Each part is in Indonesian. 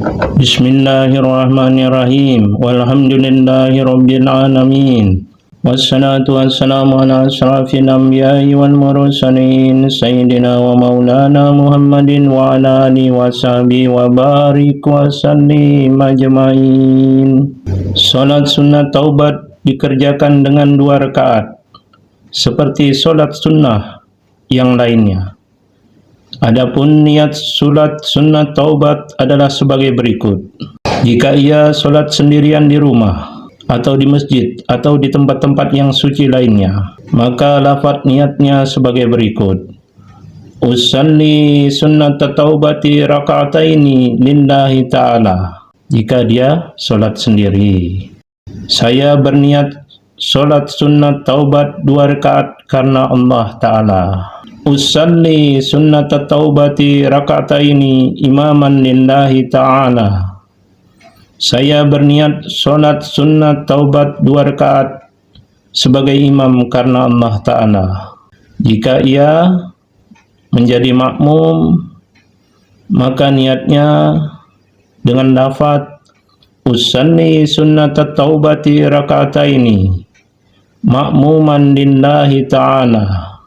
Bismillahirrahmanirrahim. Walhamdulillahirabbil alamin. Wassalatu wassalamu ala asyrafil anbiya'i wal mursalin sayyidina wa maulana Muhammadin wa ala alihi wa sahbihi wa barik wa sallim ajmain. Salat sunnah taubat dikerjakan dengan 2 rakaat seperti salat sunnah yang lainnya. Adapun niat salat sunnah taubat adalah sebagai berikut. Jika ia salat sendirian di rumah atau di masjid atau di tempat-tempat yang suci lainnya, maka lafaz niatnya sebagai berikut. Usalli sunnat taubati raka'ataini lillahi ta'ala. Jika dia salat sendiri, saya berniat salat sunnat taubat 2 rakaat karena Allah Ta'ala. Usalli sunnat taubati raka'ataini imaman lillahi ta'ala. Saya berniat salat sunnat taubat 2 rakaat sebagai imam karena Allah Ta'ala. Jika ia menjadi makmum, maka niatnya dengan lafaz usalli sunnat taubati raka'ataini makmuman lillahi ta'ala.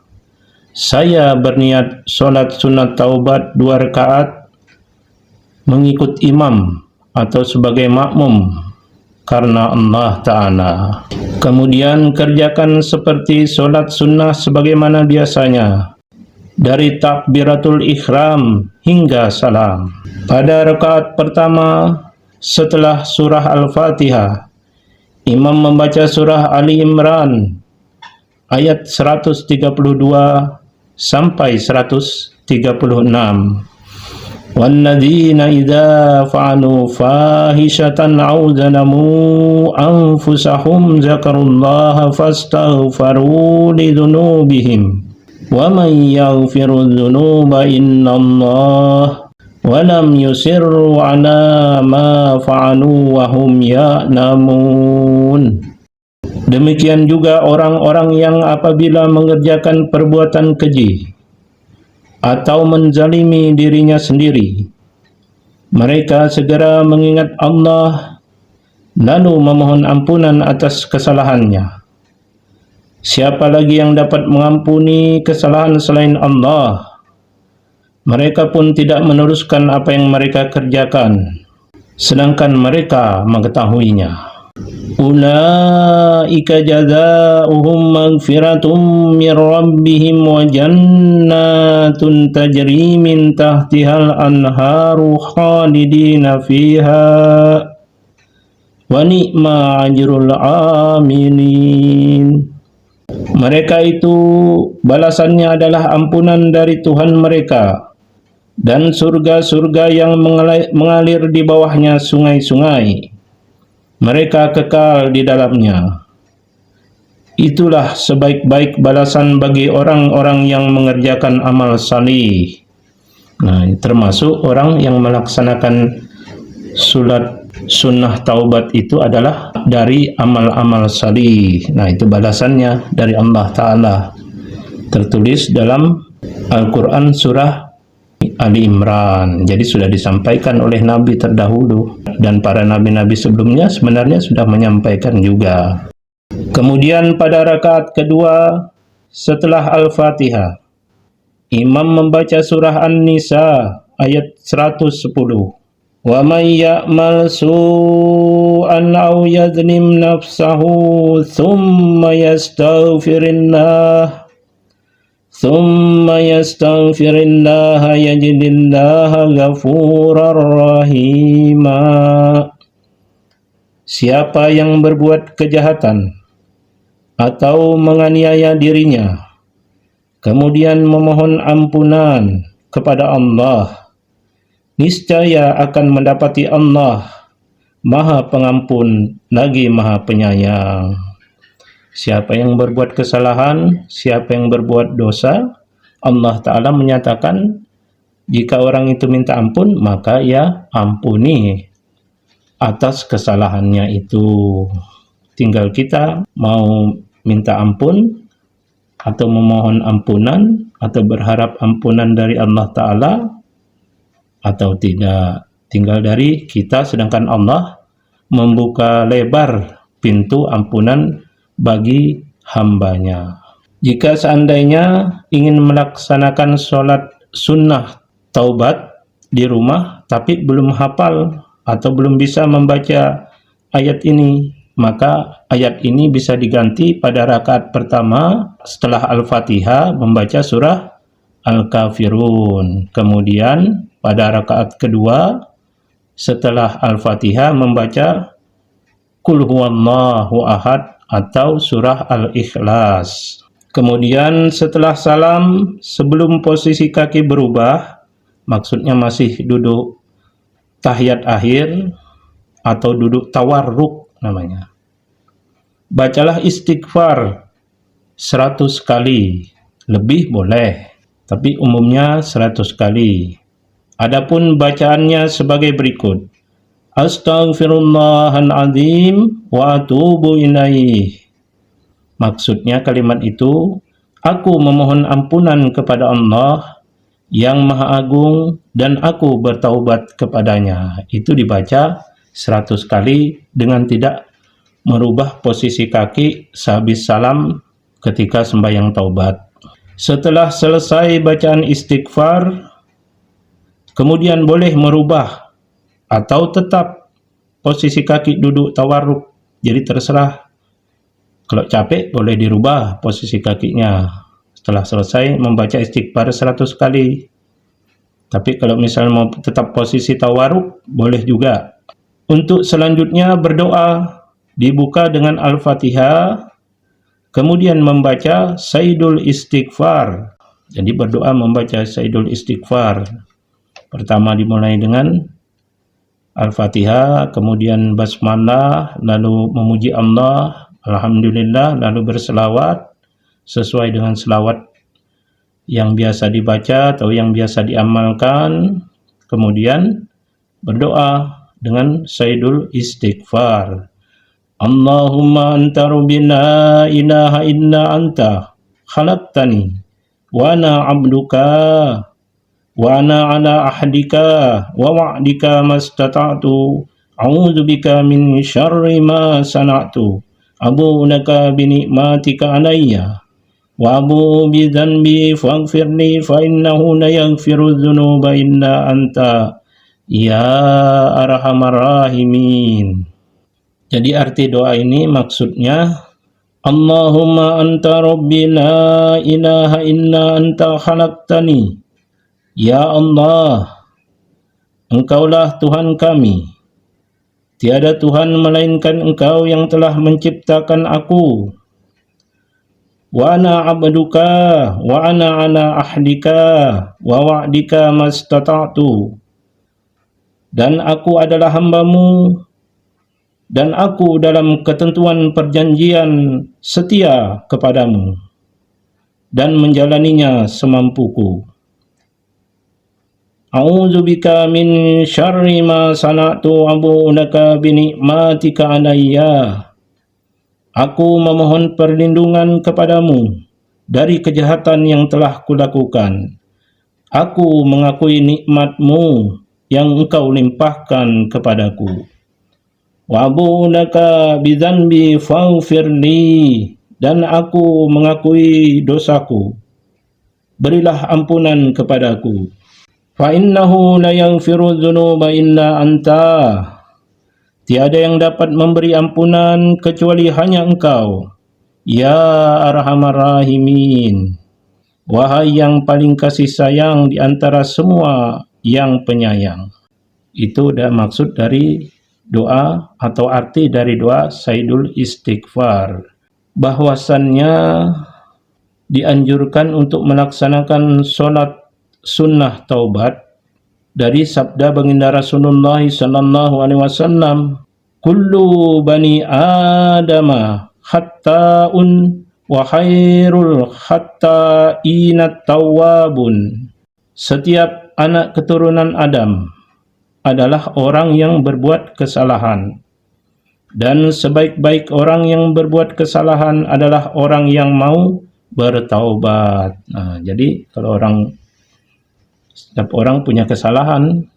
Saya berniat salat sunat taubat 2 rakaat mengikut imam atau sebagai makmum karena Allah Ta'ala. Kemudian kerjakan seperti salat sunnah sebagaimana biasanya, dari takbiratul ihram hingga salam. Pada rakaat pertama setelah surah Al-Fatihah, imam membaca surah Ali Imran ayat 132 sampai 136. Walladzina idza fa'alu fahishatan aw zalamu anfusahum dzakarullaha fastaghfaru lidzunubihim wa man yaghfiru dzunuba illallah wa lam yusirru ala ma fa'alu wa hum ya'lamun. Demikian juga orang-orang yang apabila mengerjakan perbuatan keji atau menzalimi dirinya sendiri, mereka segera mengingat Allah lalu memohon ampunan atas kesalahannya. Siapa lagi yang dapat mengampuni kesalahan selain Allah? Mereka pun tidak meneruskan apa yang mereka kerjakan, sedangkan mereka mengetahuinya. Ulaika jazaohum maghfiratum mir rabbihim wa jannatun tajri min tahtihal anharu khalidina fiha wa ni'ma ajrul amilin. Mereka itu balasannya adalah ampunan dari Tuhan mereka dan surga-surga yang mengalir di bawahnya sungai-sungai. Mereka kekal di dalamnya. Itulah sebaik-baik balasan bagi orang-orang yang mengerjakan amal salih. Nah, termasuk orang yang melaksanakan salat sunnah taubat itu adalah dari amal-amal salih. Nah, itu balasannya dari Allah Ta'ala. Tertulis dalam Al-Quran surah Ali Imran. Jadi sudah disampaikan oleh Nabi terdahulu dan para nabi-nabi sebelumnya sebenarnya sudah menyampaikan juga. Kemudian pada rakaat kedua setelah Al-Fatihah, imam membaca surah An-Nisa ayat 110. Wa may ya'mal su'an aw yadhlim nafsahu thumma yastaghfirillah yajidillaha ghafurar rahima. Siapa yang berbuat kejahatan atau menganiaya dirinya, kemudian memohon ampunan kepada Allah, niscaya akan mendapati Allah Maha Pengampun lagi Maha Penyayang. Siapa yang berbuat kesalahan, siapa yang berbuat dosa, Allah Ta'ala menyatakan jika orang itu minta ampun, maka ya ampuni atas kesalahannya itu. Tinggal kita mau minta ampun atau memohon ampunan atau berharap ampunan dari Allah Ta'ala atau tidak. tinggal dari kita, sedangkan Allah membuka lebar pintu ampunan bagi hambanya. Jika seandainya ingin melaksanakan sholat sunnah taubat di rumah tapi belum hafal atau belum bisa membaca ayat ini, maka ayat ini bisa diganti pada rakaat pertama setelah Al-Fatihah membaca surah Al-Kafirun. Kemudian pada rakaat kedua setelah Al-Fatihah membaca Qul huwallahu ahad atau surah Al-Ikhlas. Kemudian setelah salam, sebelum posisi kaki berubah, maksudnya masih duduk tahiyat akhir atau duduk tawarruk namanya, bacalah istighfar 100 kali, lebih boleh, tapi umumnya 100 kali. Adapun bacaannya sebagai berikut: Astaghfirullahaladzim wa atubu ilaih. Maksudnya kalimat itu, aku memohon ampunan kepada Allah yang Maha Agung dan aku bertaubat kepadanya. Itu dibaca 100 kali dengan tidak merubah posisi kaki sehabis salam ketika sembahyang taubat. Setelah selesai bacaan istighfar, kemudian boleh merubah atau tetap posisi kaki duduk tawarruk. Jadi terserah. Kalau capek boleh dirubah posisi kakinya setelah selesai membaca istighfar 100 kali. Tapi kalau misalnya mau tetap posisi tawarruk, boleh juga. Untuk selanjutnya berdoa, dibuka dengan Al-Fatihah, kemudian membaca Sayyidul Istighfar. Jadi berdoa membaca Sayyidul Istighfar. Pertama dimulai dengan Al-Fatihah, kemudian Basmalah, lalu memuji Allah, Alhamdulillah, lalu berselawat sesuai dengan selawat yang biasa dibaca atau yang biasa diamalkan. Kemudian berdoa dengan Sayyidul Istighfar. Allahumma anta rabbi la ilaha illa anta khalaqtani wa ana abduka wa ana ala ahdika wa wa'dika mastata'tu a'udzu bika min syarri ma sana'tu abu'u laka bi ni'matika alayya wa abu'u bi dhanbi faghfirli fa innahu la yaghfiru dzunuba illa anta ya arhamar rahimin. Jadi arti doa ini maksudnya, Allahumma anta rabbi la ilaha illa anta khalaqtani. Ya Allah, Engkaulah Tuhan kami. Tiada Tuhan melainkan Engkau yang telah menciptakan aku. Wa ana abduka wa ana ala ahdika wa wa'dika mastata'tu. Dan aku adalah hambamu, dan aku dalam ketentuan perjanjian setia kepadamu dan menjalaninya semampuku. A'udzubika min syarri ma sana'tu abu'u laka bi ni'matika alayya. Aku memohon perlindungan kepadamu dari kejahatan yang telah kulakukan. Aku mengakui nikmat-Mu yang Engkau limpahkan kepadaku. Wa abu'u laka bi dzanbi faghfirli, dan aku mengakui dosaku. Berilah ampunan kepadaku. Fa innahu la yaghfiru dzunuba illa anta. Tiada yang dapat memberi ampunan kecuali hanya Engkau, ya arhamar rahimin. Wahai yang paling kasih sayang di antara semua yang penyayang. Itu dah maksud dari doa atau arti dari doa Sayyidul Istighfar. Bahwasannya dianjurkan untuk melaksanakan sholat sunnah taubat dari sabda baginda Rasulullah sallallahu alaihi wasallam, kullu bani adama khatta'un wa khairul khatta'inat tawwabun. Setiap anak keturunan Adam adalah orang yang berbuat kesalahan, dan sebaik-baik orang yang berbuat kesalahan adalah orang yang mau bertaubat. Nah, jadi kalau setiap orang punya kesalahan,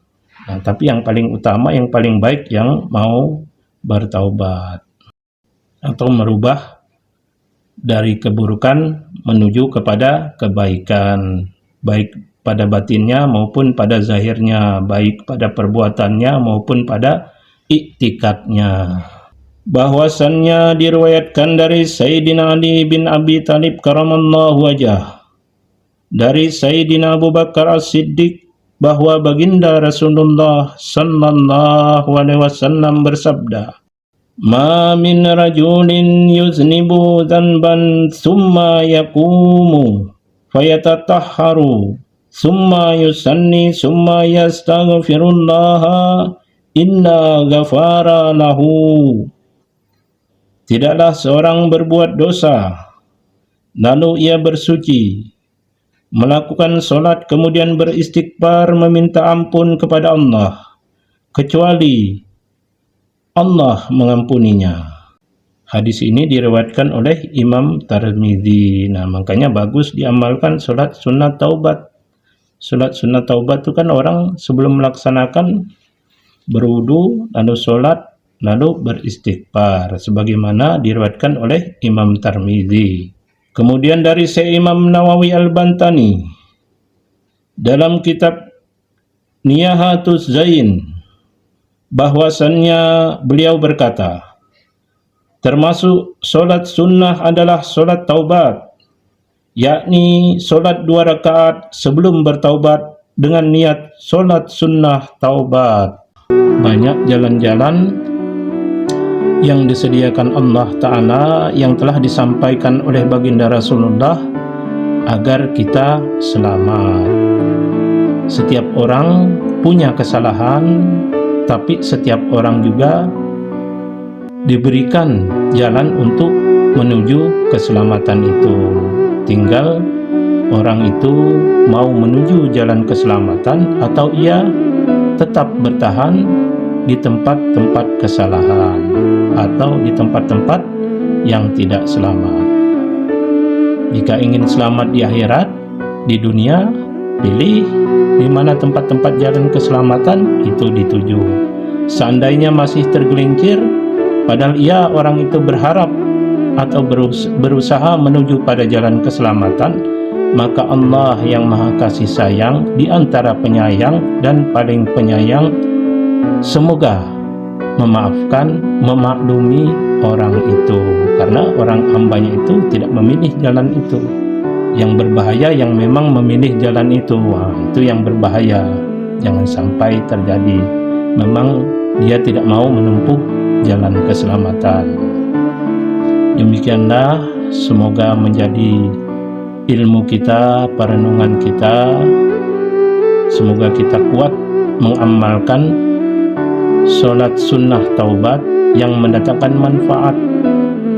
Nah, tapi yang paling utama, yang paling baik yang mau bertaubat atau merubah dari keburukan menuju kepada kebaikan, baik pada batinnya maupun pada zahirnya, baik pada perbuatannya maupun pada iktikadnya. Bahwasannya diriwayatkan dari Sayyidina Ali bin Abi Thalib karamallahu wajah, dari Sayyidina Abu Bakar As-Siddiq, bahwa baginda Rasulullah sallallahu alaihi wasallam bersabda, "Ma min rajulin yuznibu dhanban thumma yaqumu fayatatahharu thumma yusanni thumma yastaghfirullaha inna ghafara lahu." Tidaklah seorang berbuat dosa, lalu ia bersuci, melakukan solat, kemudian beristighfar meminta ampun kepada Allah, kecuali Allah mengampuninya. Hadis ini diriwayatkan oleh Imam Tirmidzi. Nah, makanya bagus diamalkan solat sunat taubat. Solat sunat taubat itu kan orang sebelum melaksanakan berwudu, lalu solat, lalu beristighfar, sebagaimana diriwayatkan oleh Imam Tirmidzi. Kemudian dari Imam Nawawi Al-Bantani dalam kitab Niyahatuz Zain, bahwasannya beliau berkata, termasuk solat sunnah adalah solat taubat, yakni solat 2 rakaat sebelum bertaubat dengan niat solat sunnah taubat. Banyak jalan-jalan yang disediakan Allah Ta'ala yang telah disampaikan oleh baginda Rasulullah agar kita selamat. Setiap orang punya kesalahan, tapi setiap orang juga diberikan jalan untuk menuju keselamatan itu. Tinggal orang itu mau menuju jalan keselamatan atau ia tetap bertahan di tempat-tempat kesalahan atau di tempat-tempat yang tidak selamat. Jika ingin selamat di akhirat, di dunia, pilih di mana tempat-tempat jalan keselamatan itu dituju. Seandainya masih tergelincir, padahal ia orang itu berharap atau berusaha menuju pada jalan keselamatan, maka Allah yang Maha Kasih Sayang, di antara penyayang dan paling penyayang, semoga memaafkan, memaklumi orang itu, karena orang hambanya itu tidak memilih jalan itu. Yang berbahaya yang memang memilih jalan itu, itu yang berbahaya. Jangan sampai terjadi memang dia tidak mau menempuh jalan keselamatan. Demikianlah, semoga menjadi ilmu kita, perenungan kita, semoga kita kuat mengamalkan solat sunnah taubat yang mendatangkan manfaat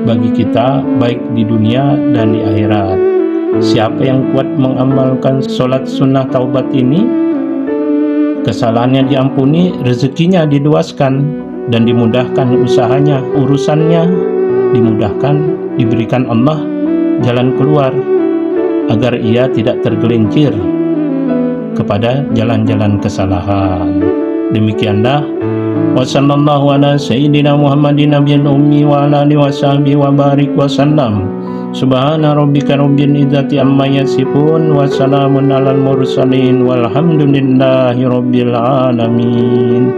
bagi kita baik di dunia dan di akhirat. Siapa yang kuat mengamalkan solat sunnah taubat ini, kesalahannya diampuni, rezekinya diluaskan dan dimudahkan usahanya, urusannya dimudahkan, diberikan Allah jalan keluar agar ia tidak tergelincir kepada jalan-jalan kesalahan. Demikianlah, wa sallallahu ala sayyidina Muhammadin nabiyil ummi wa ala alihi washabihi wa barik wa sallam. Subhana rabbika rabbil izzati amma yasifun wa salamun alal mursalin walhamdulillahi rabbil alamin.